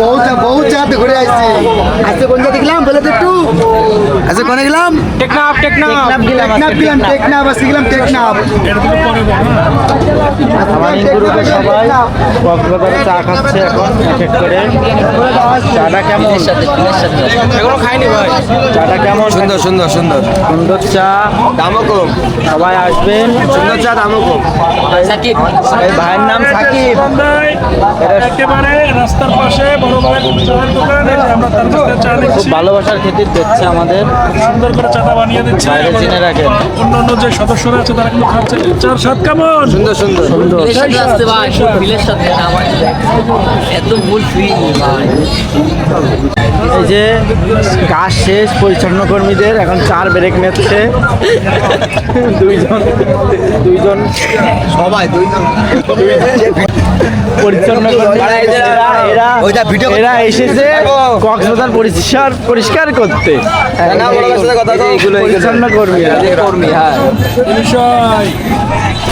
বহুত জায়গাতে ঘুরে আসছি। আজকে কোন জায়গা দেখলাম বলে তো একটু? আজকে কোনে গেলাম? টেকনাফ আজকে গেলাম টেকনাফ। আমাদের গ্রুপে সবাই কক্সবাজারে চা খাচ্ছে এখন এক এক করে। চাটা কেমন? এখনো খাইনি ভাই। চাটা কেমন? সুন্দর সুন্দর সুন্দর সুন্দর চা, দামও কম। সবাই আসবেন। সুন্দর চা, দামও কম। এই ভাইয়ের নাম সাকিব। একেবারে রাস্তার পাশে বড় বড় চায়ের দোকানে আমরা তার কাছে চা খুব নিচ্ছি। ভালোবাসার খেতির দিচ্ছে আমাদের, সুন্দর করে চাটা বানিয়ে দিচ্ছে। বাইরে চিনে রাখেন। অন্যান্য যে সদস্যরা আছে তারা কিন্তু খাচ্ছে। চার স্বাদ কেমন? সুন্দর সুন্দর সুন্দর। এই যে কাজ শেষ পরিচ্ছন্ন কর্মীদের, এখন চার ব্রেক নিচ্ছে দুইজন সবাই পরিচ্ছন্ন কর্মী। এরা এসেছে কক্সবাজার পরিষ্কার করতে। কথা পরিচ্ছন্ন কর্মী। হ্যাঁ এই বিষয়